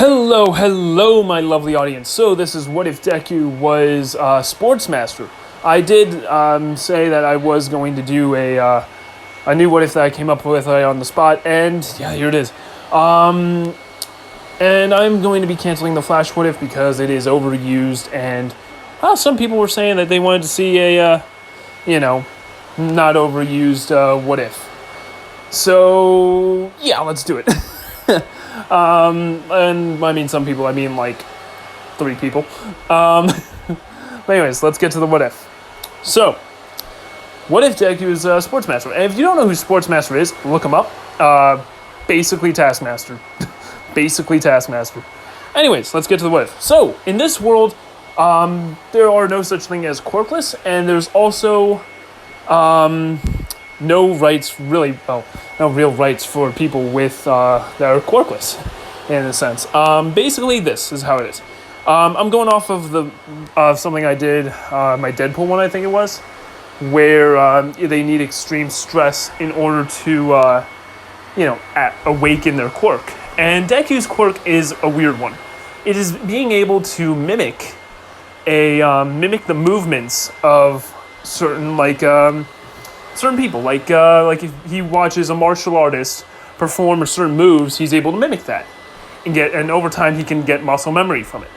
Hello, my lovely audience. So this is What If Deku was SportsMaster. I did say that I was going to do a new What If that I came up with on the spot, and yeah, here it is. And I'm going to be canceling the Flash What If because it is overused, and some people were saying that they wanted to see a, not overused What If. So yeah, let's do it. And I mean some people, I mean like 3 people. But anyways, let's get to the what if. So, what if Deku is SportsMaster? And if you don't know who SportsMaster is, look him up. Basically Taskmaster. Basically Taskmaster. Anyways, let's get to the what if. So, in this world, there are no such thing as quirkless, and there's also no real rights for people with that are quirkless, in a sense. Basically, this is how it is. I'm going off of the something I did, my Deadpool one, I think it was, where they need extreme stress in order to, awaken their quirk. And Deku's quirk is a weird one. It is being able to mimic the movements of certain people, like if he watches a martial artist perform certain moves, he's able to mimic that, and over time he can get muscle memory from it.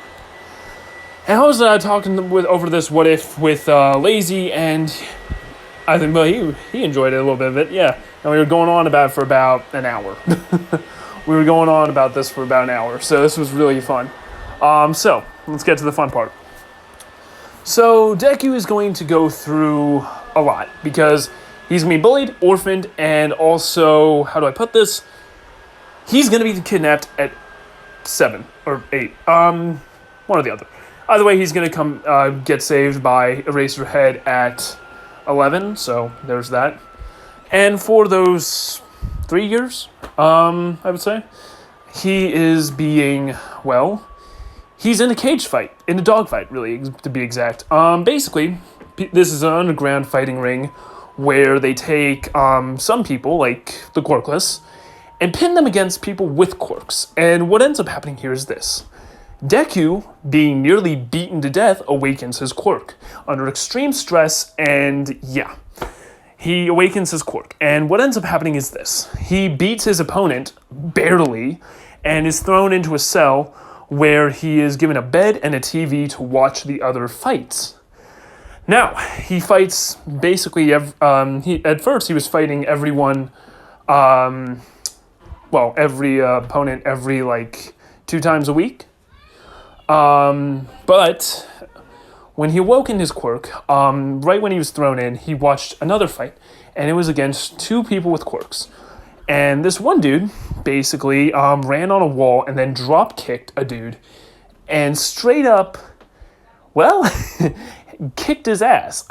And I was talking over this what if with Lazy, and I think he enjoyed it a little bit of it, yeah. And we were going on about it for about an hour. We were going on about this for about an hour, so this was really fun. So let's get to the fun part. So Deku is going to go through a lot because he's going to be bullied, orphaned, and also, how do I put this? He's going to be kidnapped at 7 or 8. One or the other. Either way, he's going to come get saved by Eraserhead at 11, so there's that. And for those 3 years, I would say, he is being, he's in a cage fight, in a dog fight, really, to be exact. Basically, this is an underground fighting ring where they take some people, like the quirkless, and pin them against people with quirks. And what ends up happening here is this. Deku, being nearly beaten to death, awakens his quirk under extreme stress, and yeah, he awakens his quirk. And what ends up happening is this. He beats his opponent, barely, and is thrown into a cell where he is given a bed and a TV to watch the other fights. Now, he fights basically, at first he was fighting everyone, every opponent every 2 times a week. But when he awoke in his quirk, right when he was thrown in, he watched another fight, and it was against 2 people with quirks. And this one dude basically ran on a wall and then drop kicked a dude and straight up, kicked his ass,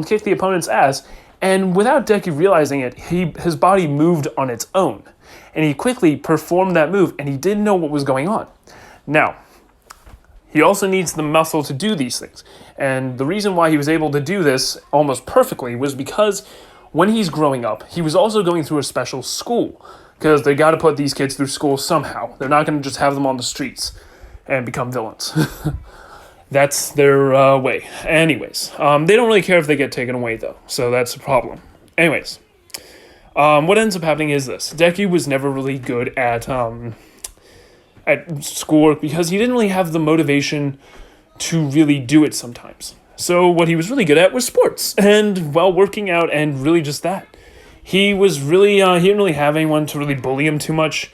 kicked the opponent's ass, and without Deku realizing it, his body moved on its own, and he quickly performed that move, and he didn't know what was going on. Now, he also needs the muscle to do these things, and the reason why he was able to do this almost perfectly was because when he's growing up, he was also going through a special school, because they got to put these kids through school somehow. They're not going to just have them on the streets and become villains. That's their way. Anyways, they don't really care if they get taken away, though, so that's a problem. Anyways, what ends up happening is this. Deku was never really good at schoolwork because he didn't really have the motivation to really do it sometimes. So what he was really good at was sports and, working out, and really just that. He was really, he didn't really have anyone to really bully him too much,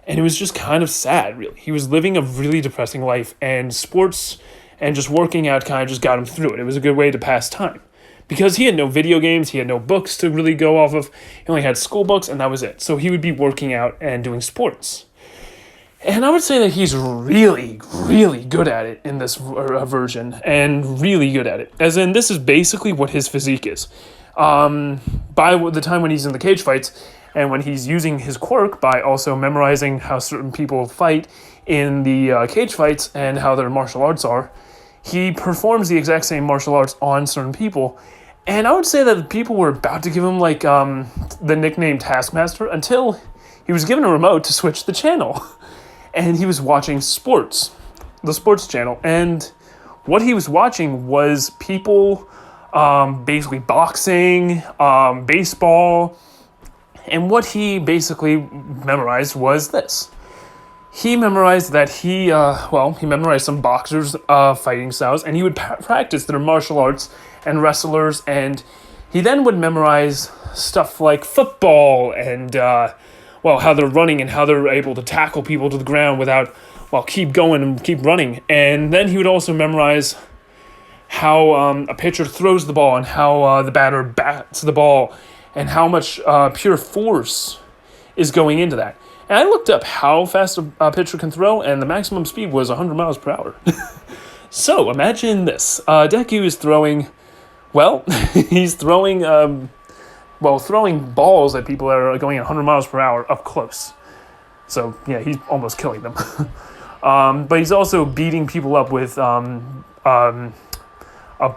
and it was just kind of sad, really. He was living a really depressing life, and sports and just working out kind of just got him through it. It was a good way to pass time. Because he had no video games, he had no books to really go off of, he only had school books, and that was it. So he would be working out and doing sports. And I would say that he's really, really good at it in this version, and really good at it. As in, this is basically what his physique is. By the time when he's in the cage fights, and when he's using his quirk by also memorizing how certain people fight in the cage fights and how their martial arts are, he performs the exact same martial arts on certain people. And I would say that the people were about to give him the nickname Taskmaster until he was given a remote to switch the channel. and he was watching the sports channel, and what he was watching was people basically boxing, baseball, and what he basically memorized was this. He memorized that he memorized some boxers' fighting styles, and he would practice their martial arts and wrestlers, and he then would memorize stuff like football and, how they're running and how they're able to tackle people to the ground without, keep going and keep running. And then he would also memorize how a pitcher throws the ball and how the batter bats the ball and how much pure force is going into that. And I looked up how fast a pitcher can throw, and the maximum speed was 100 miles per hour. So imagine this. Deku is throwing, he's throwing, throwing balls at people that are going at 100 miles per hour up close. So, yeah, he's almost killing them. But he's also beating people up with a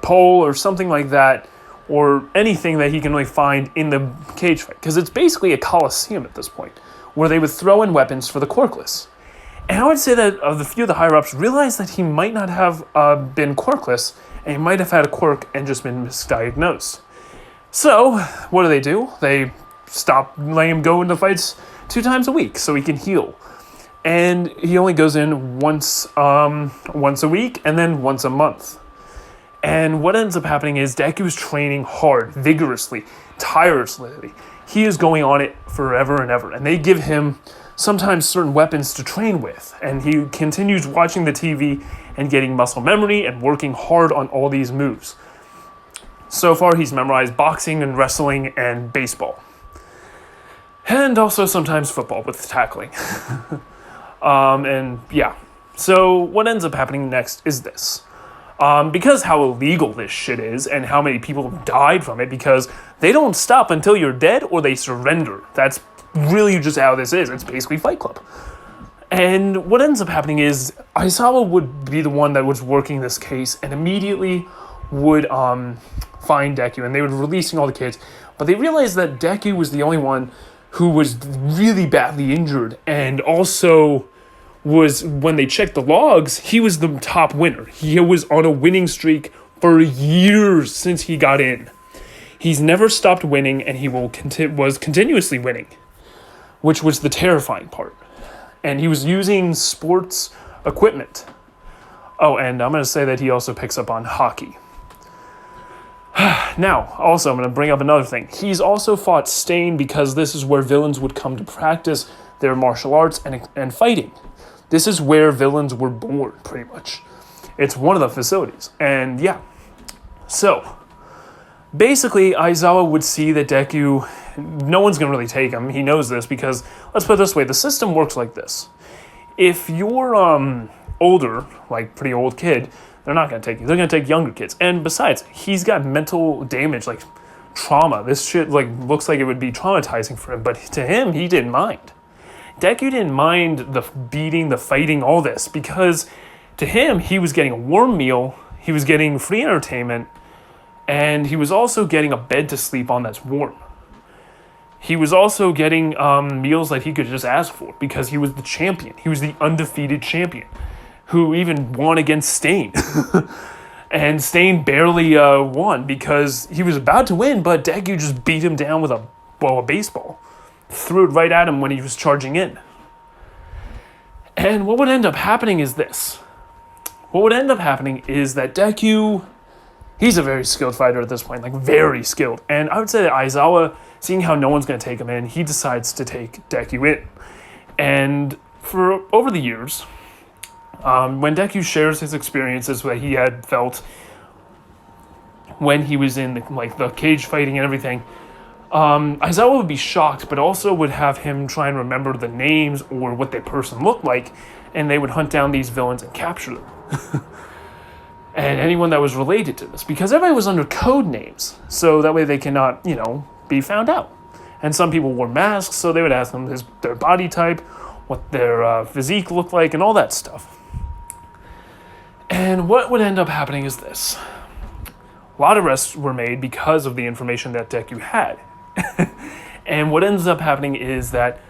pole or something like that, or anything that he can really find in the cage fight. Because it's basically a coliseum at this point, where they would throw in weapons for the quirkless. And I would say that a few of the higher-ups realized that he might not have been quirkless, and he might have had a quirk and just been misdiagnosed. So, what do? They stop letting him go into fights 2 times a week so he can heal. And he only goes in once a week and then once a month. And what ends up happening is Deku is training hard, vigorously, tirelessly. He is going on it forever and ever. And they give him sometimes certain weapons to train with. And he continues watching the TV and getting muscle memory and working hard on all these moves. So far, he's memorized boxing and wrestling and baseball. And also sometimes football with tackling. So what ends up happening next is this. Because how illegal this shit is and how many people have died from it, because they don't stop until you're dead or they surrender. That's really just how this is. It's basically Fight Club. And what ends up happening is Aizawa would be the one that was working this case and immediately would find Deku, and they were releasing all the kids. But they realized that Deku was the only one who was really badly injured, and also was, when they checked the logs, he was the top winner. He was on a winning streak for years since he got in. He's never stopped winning, and he was continuously winning, which was the terrifying part. And he was using sports equipment. Oh, and I'm going to say that he also picks up on hockey. Now, also, I'm going to bring up another thing. He's also fought Stain because this is where villains would come to practice their martial arts and fighting. This is where villains were born, pretty much. It's one of the facilities. And yeah. So, basically, Aizawa would see that Deku, no one's going to really take him. He knows this because, let's put it this way, the system works like this. If you're older, like pretty old kid, they're not going to take you. They're going to take younger kids. And besides, he's got mental damage, like trauma. This shit looks like it would be traumatizing for him. But to him, he didn't mind. Deku didn't mind the beating, the fighting, all this. Because to him, he was getting a warm meal. He was getting free entertainment. And he was also getting a bed to sleep on that's warm. He was also getting meals that he could just ask for. Because he was the champion. He was the undefeated champion, who even won against Stain. And Stain barely won because he was about to win, but Deku just beat him down with a baseball. Threw it right at him when he was charging in. And what would end up happening is this. What would end up happening is that Deku, he's a very skilled fighter at this point, very skilled. And I would say that Aizawa, seeing how no one's going to take him in, he decides to take Deku in. And for over the years, when Deku shares his experiences that he had felt when he was in the cage fighting and everything, Aizawa would be shocked, but also would have him try and remember the names or what that person looked like, and they would hunt down these villains and capture them. And anyone that was related to this, because everybody was under code names, so that way they cannot, be found out. And some people wore masks, so they would ask them their body type, what their physique looked like, and all that stuff. And what would end up happening is this. A lot of arrests were made because of the information that Deku had. And what ends up happening is that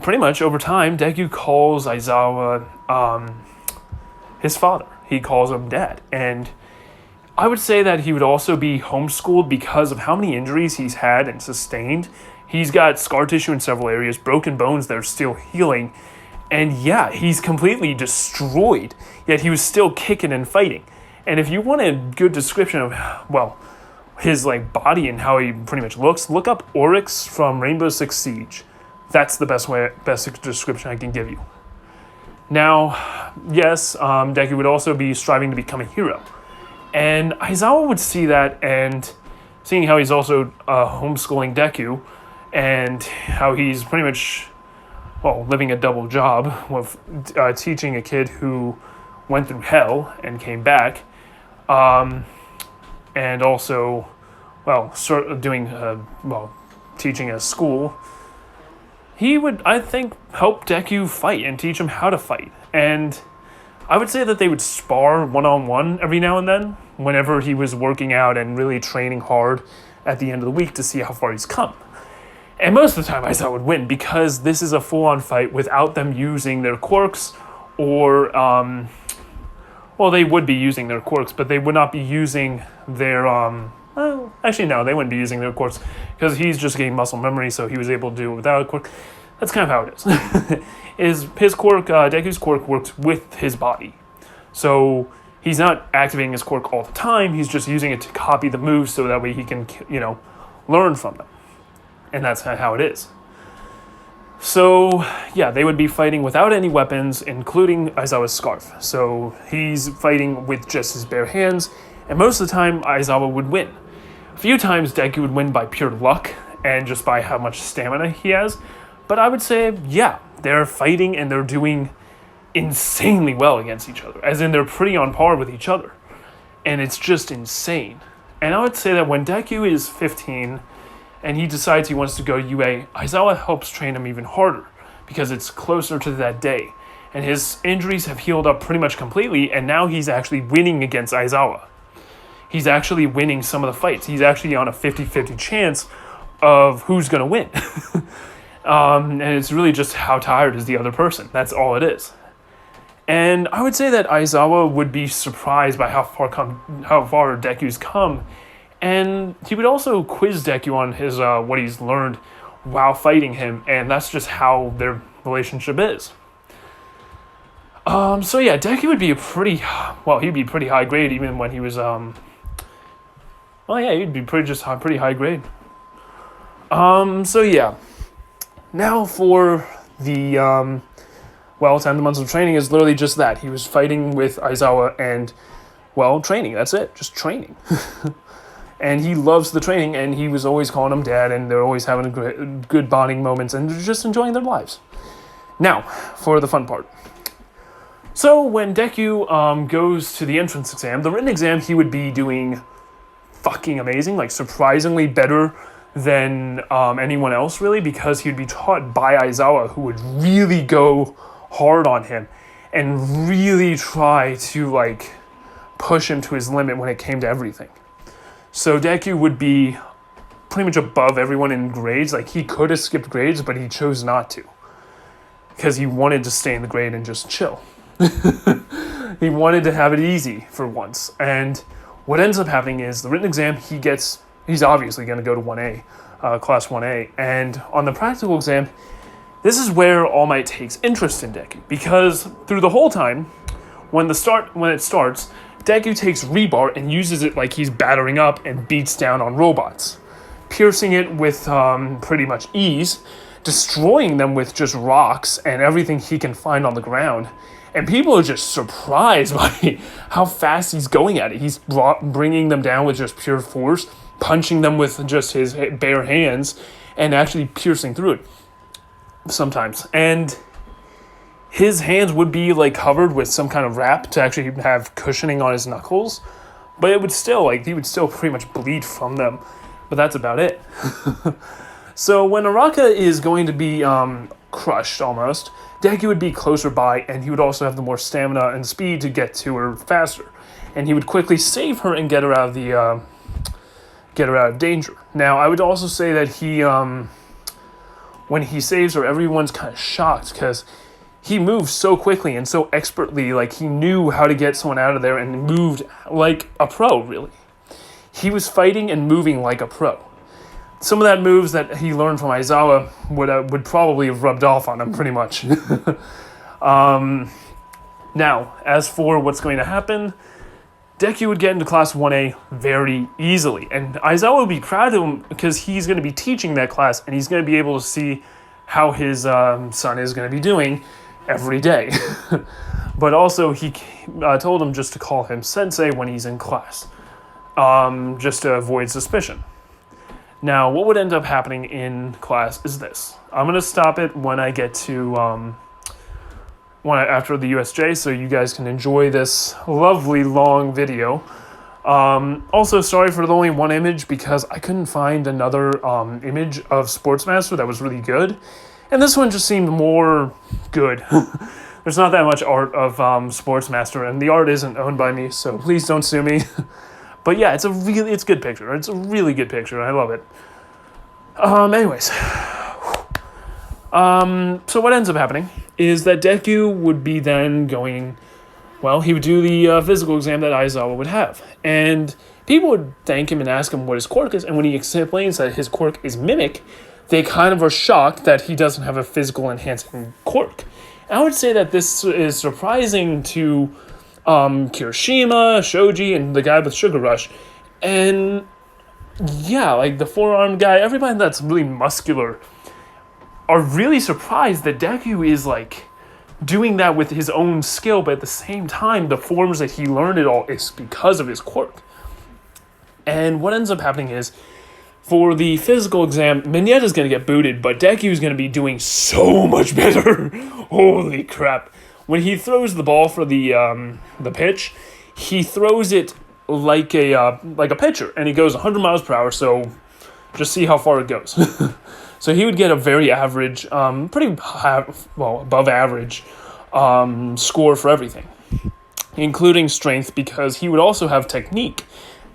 pretty much over time, Deku calls Aizawa his father. He calls him dad. And I would say that he would also be homeschooled because of how many injuries he's had and sustained. He's got scar tissue in several areas, broken bones that are still healing. And yeah, he's completely destroyed, yet he was still kicking and fighting. And if you want a good description of, well, his like body and how he pretty much looks, look up Oryx from Rainbow Six Siege. That's the best description I can give you. Now, yes, Deku would also be striving to become a hero. And Aizawa would see that, and seeing how he's also homeschooling Deku, and how he's pretty much, well, living a double job with teaching a kid who went through hell and came back, and also, well, sort of doing, teaching at school, he would, I think, help Deku fight and teach him how to fight. And I would say that they would spar one-on-one every now and then, whenever he was working out and really training hard at the end of the week to see how far he's come. And most of the time, Aizawa would win because this is a full-on fight without them using their quirks or, well, they would be using their quirks, but they would not be using their, actually, no, they wouldn't be using their quirks because he's just getting muscle memory, so he was able to do it without a quirk. That's kind of how it is. His quirk, Deku's quirk works with his body. So he's not activating his quirk all the time, he's just using it to copy the moves so that way he can, learn from them. And that's how it is. So, yeah, they would be fighting without any weapons, including Aizawa's scarf. So he's fighting with just his bare hands, and most of the time, Aizawa would win. A few times, Deku would win by pure luck, and just by how much stamina he has. But I would say, yeah, they're fighting and they're doing insanely well against each other. As in, they're pretty on par with each other. And it's just insane. And I would say that when Deku is 15, and he decides he wants to go UA, Aizawa helps train him even harder because it's closer to that day. And his injuries have healed up pretty much completely, and now he's actually winning against Aizawa. He's actually winning some of the fights. He's actually on a 50-50 chance of who's going to win. And it's really just how tired is the other person. That's all it is. And I would say that Aizawa would be surprised by how far Deku's come. And he would also quiz Deku on his what he's learned while fighting him, and that's just how their relationship is. So yeah, Deku would be he'd be pretty high grade even when he was he'd be pretty high grade. So yeah. Now for the 10 months of training is literally just that. He was fighting with Aizawa and training. That's it. Just training. And he loves the training, and he was always calling him dad, and they're always having good bonding moments, and they're just enjoying their lives. Now, for the fun part. So when Deku goes to the entrance exam, the written exam, he would be doing fucking amazing, like surprisingly better than anyone else, really, because he'd be taught by Aizawa, who would really go hard on him and really try to, push him to his limit when it came to everything. So Deku would be pretty much above everyone in grades. He could have skipped grades, but he chose not to. Because he wanted to stay in the grade and just chill. He wanted to have it easy for once. And what ends up happening is the written exam, he's obviously going to go to 1A, Class 1A. And on the practical exam, this is where All Might takes interest in Deku. Because through the whole time, when it starts, Deku takes rebar and uses it like he's battering up and beats down on robots, piercing it with pretty much ease, destroying them with just rocks and everything he can find on the ground. And people are just surprised by how fast he's going at it. He's bringing them down with just pure force, punching them with just his bare hands, and actually piercing through it sometimes. And his hands would be covered with some kind of wrap to actually have cushioning on his knuckles, but it would still he would still pretty much bleed from them. But that's about it. So when Araka is going to be crushed almost, Deku would be closer by, and he would also have the more stamina and speed to get to her faster, and he would quickly save her and get her out of danger. Now I would also say that he when he saves her, everyone's kind of shocked because he moved so quickly and so expertly. Like, he knew how to get someone out of there and moved like a pro, really. He was fighting and moving like a pro. Some of that moves that he learned from Aizawa would probably have rubbed off on him pretty much. Now, as for what's going to happen, Deku would get into Class 1A very easily. And Aizawa would be proud of him because he's going to be teaching that class and he's going to be able to see how his son is going to be doing every day. But also, he told him just to call him Sensei when he's in class, just to avoid suspicion. Now, what would end up happening in class is this. I'm going to stop it when I get to... after the USJ, so you guys can enjoy this lovely long video. Also, sorry for the only one image because I couldn't find another image of SportsMaster that was really good, and this one just seemed more good. There's not that much art of SportsMaster, and the art isn't owned by me, so please don't sue me. But yeah, it's a good picture. It's a really good picture. I love it. Anyways, so what ends up happening is that Deku would be then going, well, he would do the physical exam that Aizawa would have. And people would thank him and ask him what his quirk is. And when he explains that his quirk is Mimic, they kind of are shocked that he doesn't have a physical enhancing quirk. And I would say that this is surprising to Kirishima, Shoji, and the guy with Sugar Rush. And yeah, like the forearm guy, everybody that's really muscular are really surprised that Deku is like doing that with his own skill, but at the same time, the forms that he learned it all is because of his quirk. And what ends up happening is, for the physical exam, Migneta's going to get booted, but Deku's going to be doing so much better. Holy crap. When he throws the ball for the pitch, he throws it like a pitcher, and he goes 100 miles per hour, so just see how far it goes. So he would get a very average, pretty high, well, above average score for everything, including strength, because he would also have technique.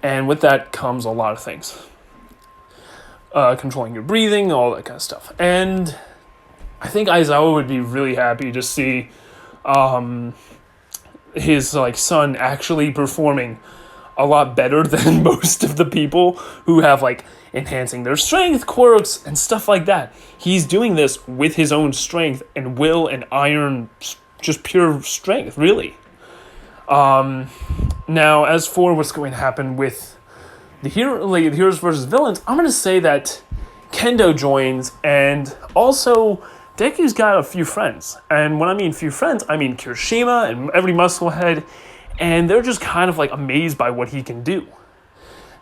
And with that comes a lot of things. Controlling your breathing, all that kind of stuff. And I think Aizawa would be really happy to see his son actually performing a lot better than most of the people who have enhancing their strength quirks and stuff like that. He's doing this with his own strength and will and iron, just pure strength, really. Now, as for what's going to happen with the heroes versus villains, I'm going to say that Kendo joins, and also Deku's got a few friends. And when I mean few friends, I mean Kirishima and every musclehead, and they're just kind of amazed by what he can do.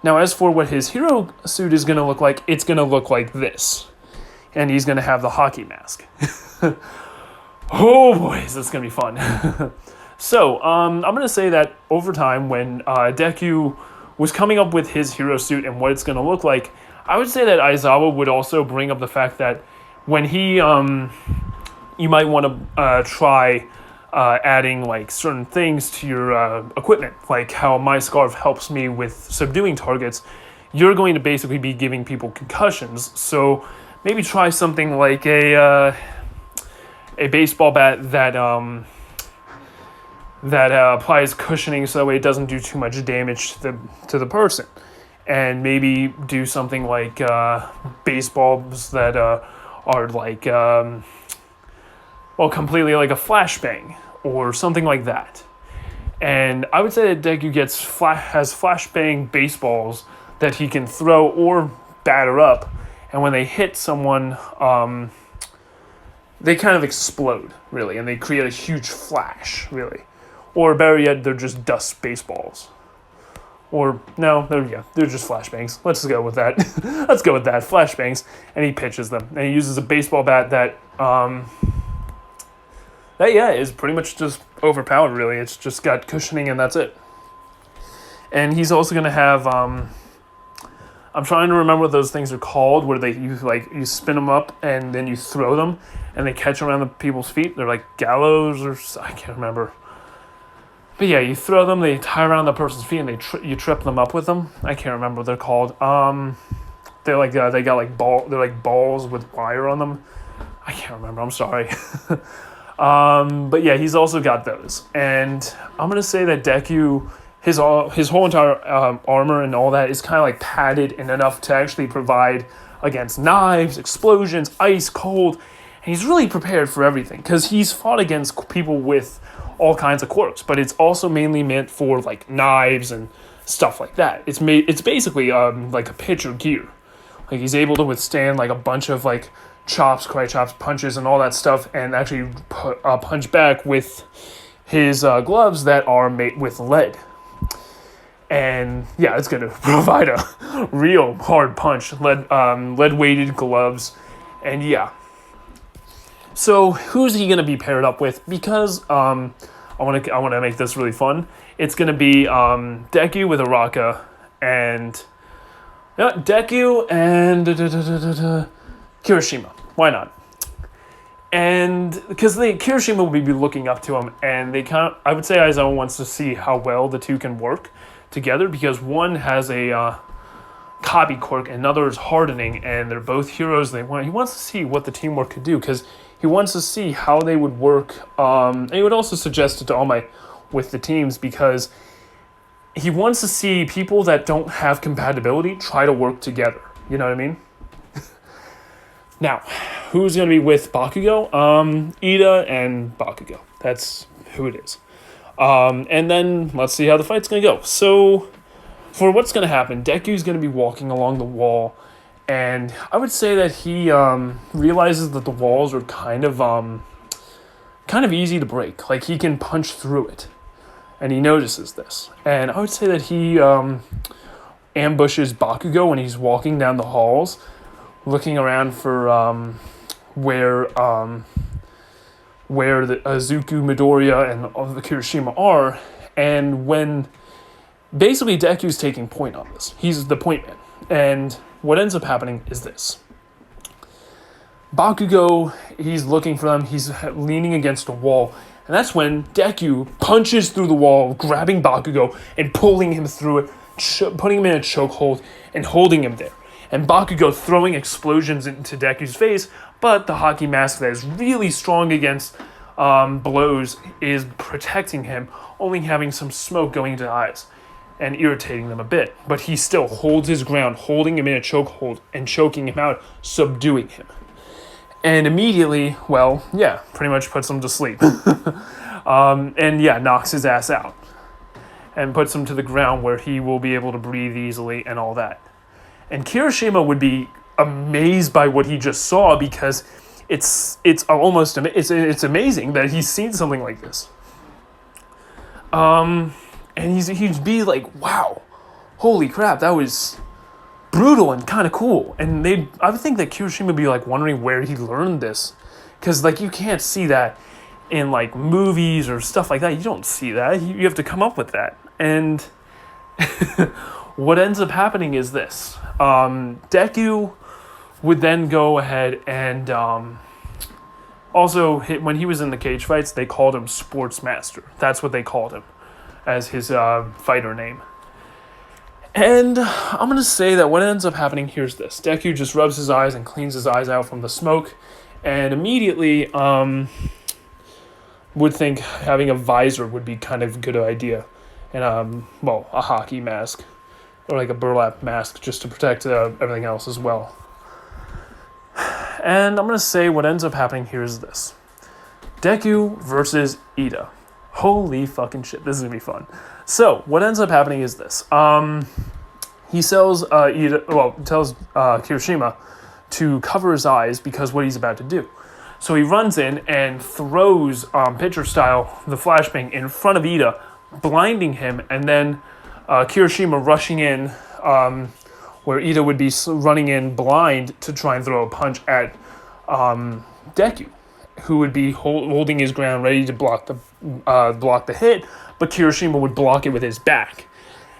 Now, as for what his hero suit is going to look like, it's going to look like this. And he's going to have the hockey mask. Oh, boys, that's going to be fun. So, I'm going to say that over time, when Deku was coming up with his hero suit and what it's going to look like, I would say that Aizawa would also bring up the fact that when he, you might want to try adding certain things to your equipment, like how my scarf helps me with subduing targets. You're going to basically be giving people concussions, so maybe try something like a baseball bat that applies cushioning, so that way it doesn't do too much damage to the person, and maybe do something like baseballs that are completely like a flashbang or something like that. And I would say that Deku has flashbang baseballs that he can throw or batter up, and when they hit someone, they kind of explode, really, and they create a huge flash, really. Or better yet, they're just dust baseballs. Or, no, they're just flashbangs. Let's go with that. Let's go with that, flashbangs. And he pitches them. And he uses a baseball bat that is pretty much just overpowered, really. It's just got cushioning and that's it. And he's also going to have, I'm trying to remember what those things are called, where you spin them up and then you throw them and they catch around the people's feet. They're like gallows or, I can't remember. But yeah, you throw them, they tie around the person's feet, and you trip them up with them. I can't remember what they're called. They're like balls with wire on them. I can't remember. I'm sorry. But yeah, he's also got those. And I'm going to say that Deku, his whole entire armor and all that is kind of like padded and enough to actually provide against knives, explosions, ice, cold. And he's really prepared for everything because he's fought against people with all kinds of quirks, but it's also mainly meant for like knives and stuff like that. It's basically like a pitcher gear. Like he's able to withstand like a bunch of like chops, karate chops, punches, and all that stuff, and actually punch back with his gloves that are made with lead. And yeah, it's gonna provide a real hard punch. Lead weighted gloves, and yeah. So who's he gonna be paired up with? Because I want to make this really fun. It's gonna be Deku with Araka and Deku and Kirishima. Why not? And because Kirishima will be looking up to him, and I would say Aizawa wants to see how well the two can work together, because one has a copy quirk and another is hardening, and they're both heroes. He wants to see what the teamwork could do, because he wants to see how they would work. And he would also suggest it to All Might with the teams, because he wants to see people that don't have compatibility try to work together. You know what I mean? Now, who's going to be with Bakugo? Ida and Bakugo. That's who it is. And then let's see how the fight's going to go. So, for what's going to happen, Deku's going to be walking along the wall, and I would say that he realizes that the walls are kind of easy to break. Like, he can punch through it, and he notices this. And I would say that he ambushes Bakugo when he's walking down the halls, looking around for where the Izuku, Midoriya, and all the Kirishima are, and when basically Deku's taking point on this. He's the point man. And what ends up happening is this. Bakugo, he's looking for them, he's leaning against a wall, and that's when Deku punches through the wall, grabbing Bakugo and pulling him through it, putting him in a chokehold and holding him there. And Bakugo throwing explosions into Deku's face, but the hockey mask that is really strong against blows is protecting him, only having some smoke going into the eyes and irritating them a bit. But he still holds his ground, holding him in a chokehold and choking him out, subduing him. And immediately, pretty much puts him to sleep. Knocks his ass out. And puts him to the ground where he will be able to breathe easily and all that. And Kirishima would be amazed by what he just saw, because it's amazing that he's seen something like this. And he'd be like, wow, holy crap, that was brutal and kind of cool. And I would think that Kirishima would be like wondering where he learned this, because like you can't see that in like movies or stuff like that. You don't see that. You have to come up with that. And what ends up happening is this. Deku would then go ahead and when he was in the cage fights, they called him SportsMaster. That's what they called him as his fighter name. And I'm going to say that what ends up happening, here's this. Deku just rubs his eyes and cleans his eyes out from the smoke, and immediately would think having a visor would be kind of a good idea. And, a hockey mask. Or like a burlap mask, just to protect everything else as well. And I'm going to say what ends up happening here is this. Deku versus Ida. Holy fucking shit, this is going to be fun. So, what ends up happening is this. He tells Kirishima to cover his eyes because what he's about to do. So he runs in and throws, pitcher style, the flashbang in front of Ida, blinding him, and then Kirishima rushing in, where Ida would be running in blind to try and throw a punch at Deku, who would be holding his ground, ready to block the hit, but Kirishima would block it with his back,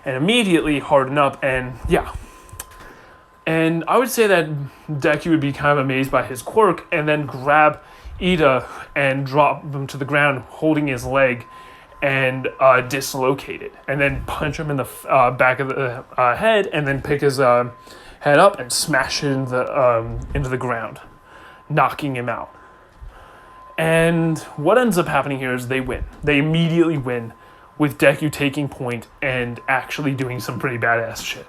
and immediately harden up, and yeah. And I would say that Deku would be kind of amazed by his quirk, and then grab Ida and drop him to the ground, holding his leg, and dislocate it, and then punch him in the back of the head, and then pick his head up and smash it into the ground. knocking him out. And what ends up happening here is they win. They immediately win, with Deku taking point and actually doing some pretty badass shit.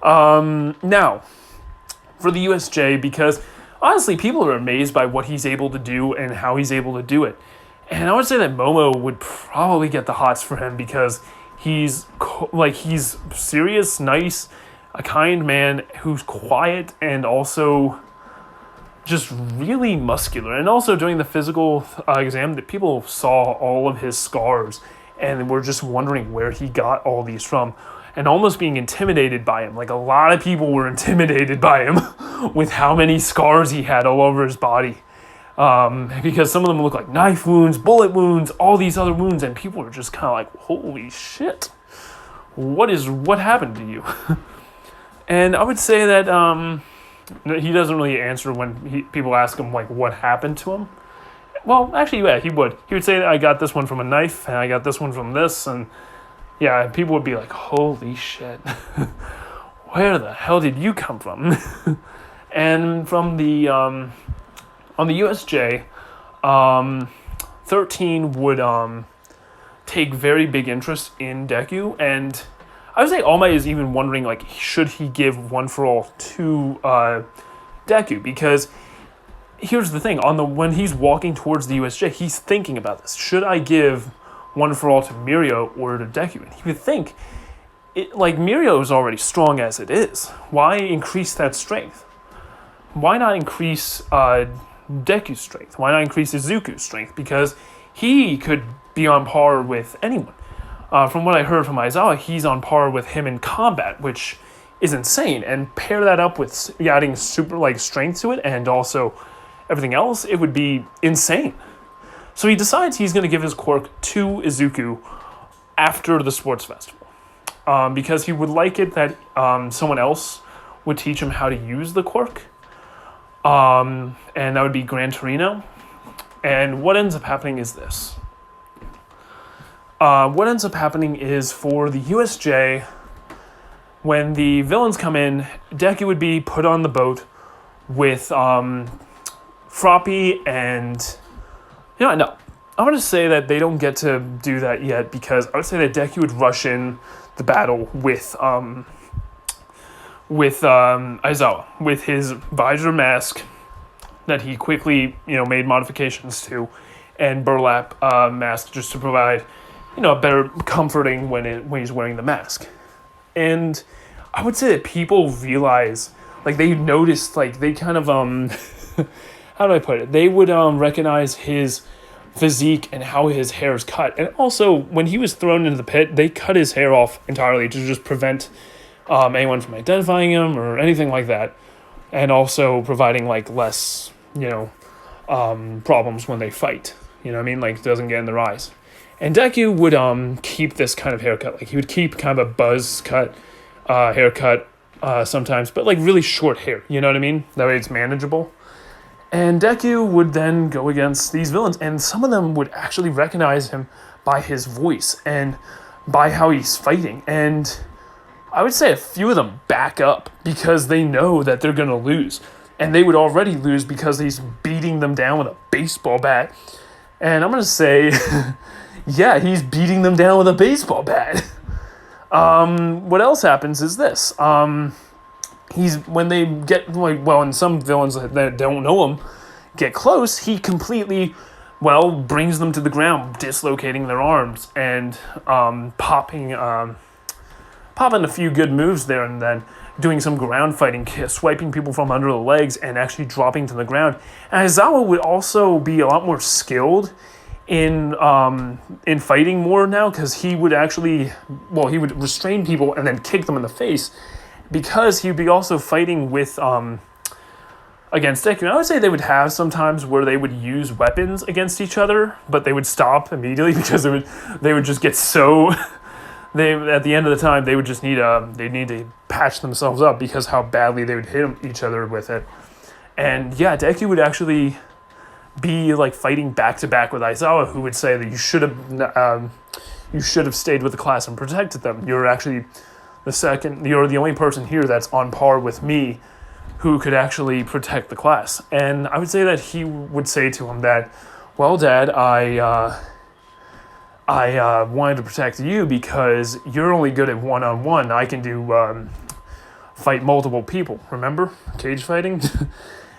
Now, for the USJ, because honestly, people are amazed by what he's able to do and how he's able to do it. And I would say that Momo would probably get the hots for him because he's serious, nice, a kind man who's quiet and also just really muscular. And also during the physical exam, that people saw all of his scars and were just wondering where he got all these from and almost being intimidated by him. Like, a lot of people were intimidated by him with how many scars he had all over his body. Because some of them look like knife wounds, bullet wounds, all these other wounds, and people were just kind of like, holy shit, what happened to you? And I would say that he doesn't really answer when people ask him, like, what happened to him. Well, actually, yeah, he would. He would say, I got this one from a knife, and I got this one from this, and yeah, people would be like, holy shit, where the hell did you come from? And from the, on the USJ, 13 would take very big interest in Deku, and I would say All Might is even wondering, like, should he give One for All to Deku? Because here's the thing, when he's walking towards the USJ, he's thinking about this. Should I give One for All to Mirio or to Deku? And he would think, Mirio is already strong as it is. Why increase that strength? Why not increase Deku's strength? Why not increase Izuku's strength? Because he could be on par with anyone. From what I heard from Aizawa, he's on par with him in combat, which is insane. And pair that up with adding super strength to it and also everything else, it would be insane. So he decides he's going to give his quirk to Izuku after the sports festival. Because he would like it that someone else would teach him how to use the quirk. And that would be Gran Torino. And what ends up happening is this. What ends up happening is for the USJ, when the villains come in, Deku would be put on the boat with Froppy and... no, I'm going to say that they don't get to do that yet because I would say that Deku would rush in the battle with Aizawa, with his visor mask that he quickly, made modifications to, and burlap mask just to provide, better comforting when he's wearing the mask. And I would say that people realize, they noticed, they kind of, how do I put it? They would recognize his physique and how his hair is cut. And also, when he was thrown into the pit, they cut his hair off entirely to just prevent anyone from identifying him or anything like that. And also providing, less, problems when they fight. You know what I mean? It doesn't get in their eyes. And Deku would keep this kind of haircut. He would keep kind of a buzz cut haircut sometimes, but really short hair. You know what I mean? That way it's manageable. And Deku would then go against these villains, and some of them would actually recognize him by his voice and by how he's fighting. And I would say a few of them back up because they know that they're going to lose. And they would already lose because he's beating them down with a baseball bat. And I'm going to say, yeah, he's beating them down with a baseball bat. What else happens is this. When they get, and some villains that don't know him get close, he completely, brings them to the ground, dislocating their arms and popping a few good moves there and then, doing some ground fighting, swiping people from under the legs and actually dropping to the ground. And Aizawa would also be a lot more skilled in fighting more now because he would actually, he would restrain people and then kick them in the face because he would be also fighting with against Deku. And I would say they would have sometimes where they would use weapons against each other, but they would stop immediately because they would just get so... at the end of the time, they would just need to patch themselves up because how badly they would hit each other with it. And yeah, Deku would actually be fighting back to back with Aizawa, who would say that you should have stayed with the class and protected them. You're actually you're the only person here that's on par with me who could actually protect the class. And I would say that he would say to him that, well, Dad, I wanted to protect you because you're only good at one-on-one. I can do fight multiple people. Remember cage fighting?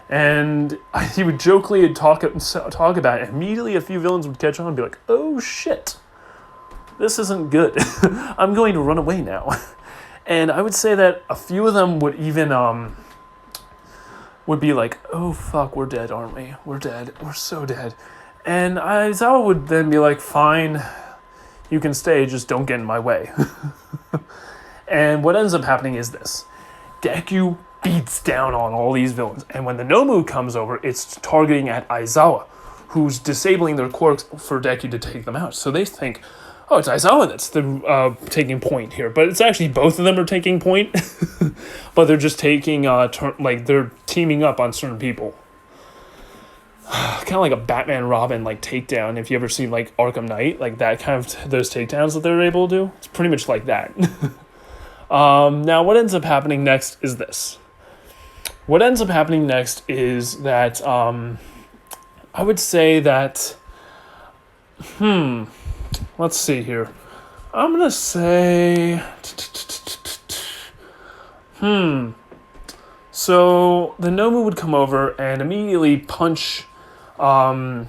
And he would jokingly talk about it. Immediately, a few villains would catch on and be like, "Oh shit, this isn't good. I'm going to run away now." And I would say that a few of them would even would be like, "Oh fuck, we're dead, aren't we? We're dead. We're so dead." And Aizawa would then be like, "Fine, you can stay, just don't get in my way." And what ends up happening is this. Deku beats down on all these villains. And when the Nomu comes over, it's targeting at Aizawa, who's disabling their quirks for Deku to take them out. So they think, oh, it's Aizawa that's the taking point here. But it's actually both of them are taking point. But they're just taking, they're teaming up on certain people. Kind of like a Batman Robin takedown. If you ever seen Arkham Knight, that kind of those takedowns that they're able to do, it's pretty much like that. Now what ends up happening next is this. What ends up happening next is that I would say that let's see here. I'm gonna say so the Nomu would come over and immediately punch Aizawa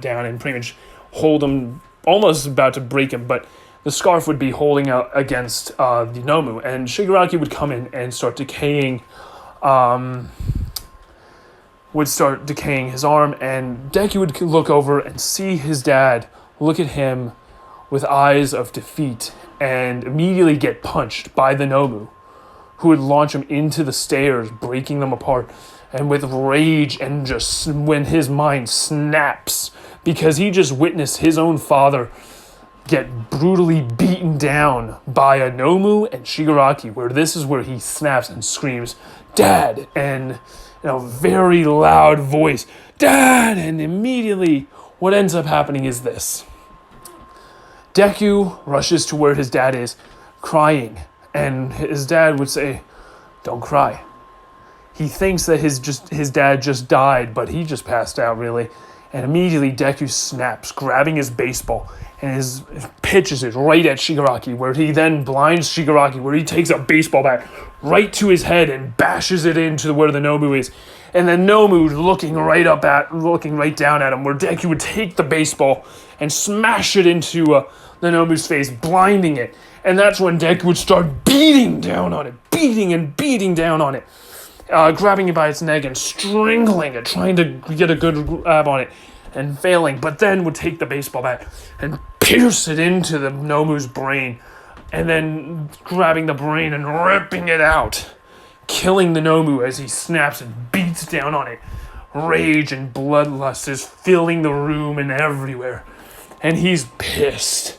down and pretty much hold him, almost about to break him, but the scarf would be holding out against the Nomu, and Shigaraki would come in and start decaying his arm, and Deku would look over and see his dad look at him with eyes of defeat and immediately get punched by the Nomu, who would launch him into the stairs, breaking them apart. And with rage, and just when his mind snaps, because he just witnessed his own father get brutally beaten down by a Nomu and Shigaraki, where this is where he snaps and screams, "Dad!" and in a very loud voice, "Dad!" And immediately what ends up happening is this. Deku rushes to where his dad is, crying, and his dad would say, "Don't cry." He thinks that his dad just died, but he just passed out, really. And immediately Deku snaps, grabbing his baseball, and pitches it right at Shigaraki, where he then blinds Shigaraki, where he takes a baseball bat right to his head and bashes it into where the Nomu is. And then Nomu looking right down at him, where Deku would take the baseball and smash it into the Nomu's face, blinding it. And that's when Deku would start beating down on it, beating down on it. Grabbing it by its neck and strangling it, trying to get a good grab on it, and failing, but then would take the baseball bat and pierce it into the Nomu's brain, and then grabbing the brain and ripping it out, killing the Nomu as he snaps and beats down on it. Rage and bloodlust is filling the room and everywhere, and he's pissed.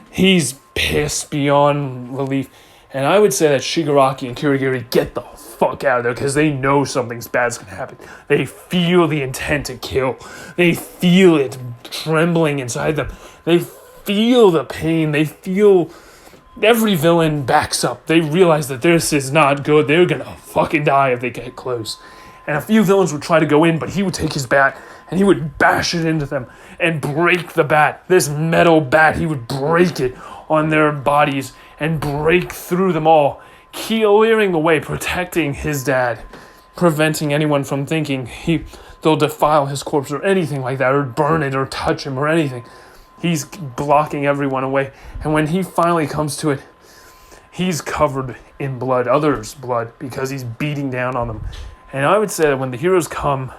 He's pissed beyond relief. And I would say that Shigaraki and Kirigiri get the fuck out of there because they know something's bad's gonna happen. They feel the intent to kill. They feel it trembling inside them. They feel the pain. They feel every villain backs up. They realize that this is not good. They're gonna fucking die if they get close. And a few villains would try to go in, but he would take his bat and he would bash it into them and break the bat. This metal bat, he would break it on their bodies and break through them all, clearing the way, protecting his dad, preventing anyone from thinking they'll defile his corpse or anything like that, or burn it or touch him or anything. He's blocking everyone away. And when he finally comes to it, he's covered in blood, others' blood, because he's beating down on them. And I would say that when the heroes come,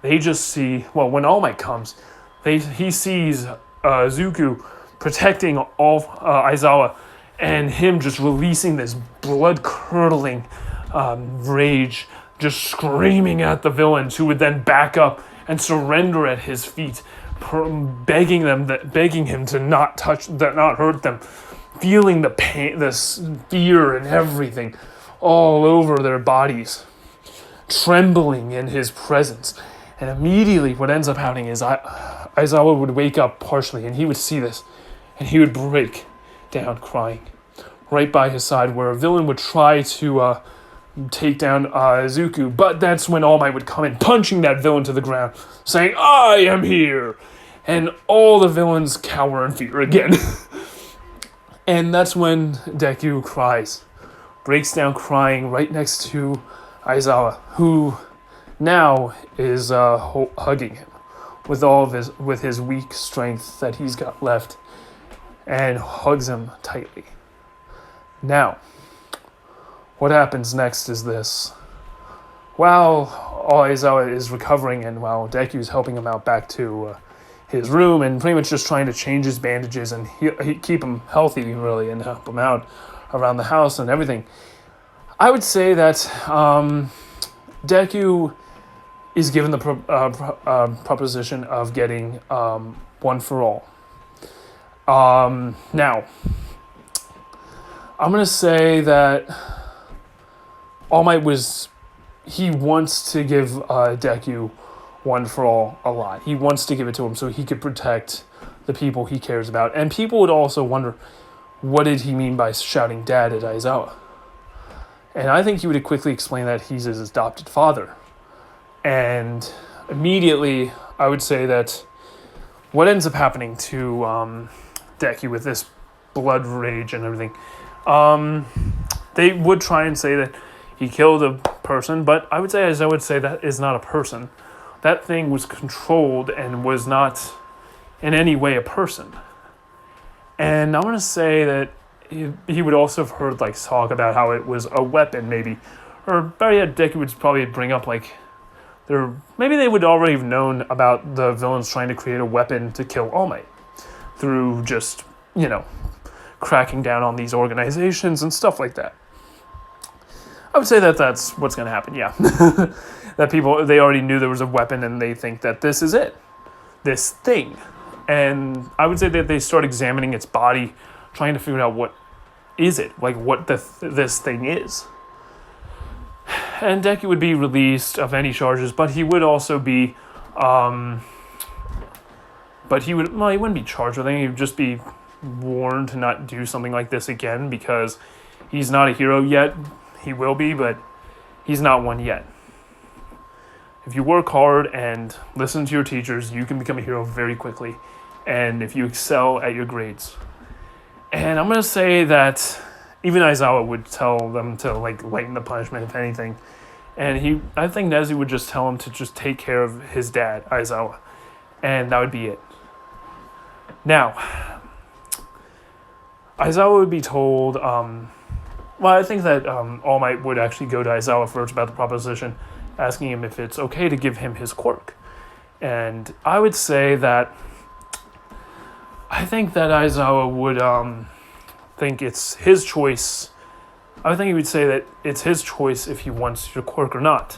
they just see, well, when All Might comes, he sees Zuko protecting all Aizawa, and him just releasing this blood-curdling rage, just screaming at the villains, who would then back up and surrender at his feet, begging him to not hurt them, feeling the pain, the fear and everything all over their bodies, trembling in his presence. And immediately what ends up happening is Aizawa would wake up partially, and he would see this, and he would break down crying right by his side, where a villain would try to take down Izuku. But that's when All Might would come in, punching that villain to the ground, saying, "I am here!" And all the villains cower in fear again. And that's when Deku cries, breaks down crying right next to Aizawa, who now is hugging him with his weak strength that he's got left, and hugs him tightly. Now, what happens next is this. While Aizawa is recovering and while Deku is helping him out back to his room and pretty much just trying to change his bandages and keep him healthy, really, and help him out around the house and everything, I would say that Deku is given the proposition of getting one for all. Now, I'm going to say that All Might he wants to give Deku one for all a lot. He wants to give it to him so he could protect the people he cares about. And people would also wonder, what did he mean by shouting "Dad" at Aizawa? And I think he would quickly explain that he's his adopted father. And immediately, I would say that what ends up happening to Deku with this blood rage and everything, they would try and say that he killed a person, but I would say that is not a person. That thing was controlled and was not in any way a person. And I'm going to say that he would also have heard talk about how it was a weapon, maybe. Or better yet, Deku would probably bring up maybe they would already have known about the villains trying to create a weapon to kill All Might through just, cracking down on these organizations and stuff like that. I would say that that's what's going to happen, yeah. That they already knew there was a weapon and they think that this is it, this thing. And I would say that they start examining its body, trying to figure out what is it, what this thing is. And Deku would be released of any charges, but he would also be, he wouldn't be charged with anything. He would just be warned to not do something like this again because he's not a hero yet. He will be, but he's not one yet. If you work hard and listen to your teachers, you can become a hero very quickly. And if you excel at your grades. And I'm going to say that even Aizawa would tell them to lighten the punishment, if anything. And I think Nezu would just tell him to just take care of his dad, Aizawa. And that would be it. Now, Aizawa would be told, I think that All Might would actually go to Aizawa first about the proposition, asking him if it's okay to give him his quirk. And I would say that I think that Aizawa would think it's his choice. I think he would say that it's his choice if he wants your quirk or not.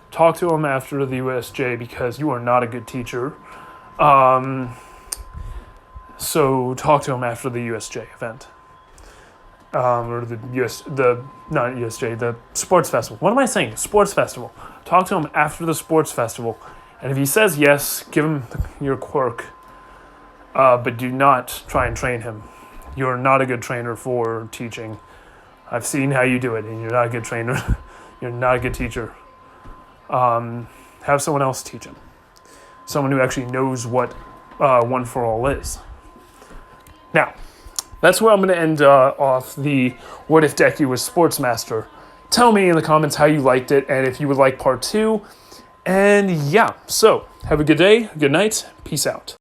Talk to him after the USJ because you are not a good teacher. So talk to him after the USJ event. Or not USJ, the sports festival. What am I saying? Sports festival. Talk to him after the sports festival. And if he says yes, give him your quirk. But do not try and train him. You're not a good trainer for teaching. I've seen how you do it, and you're not a good trainer. You're not a good teacher. Have someone else teach him. Someone who actually knows what One for All is. Now, that's where I'm going to end off the What If Deku was SportsMaster. Tell me in the comments how you liked it, and if you would like part 2. And yeah, so have a good day, good night, peace out.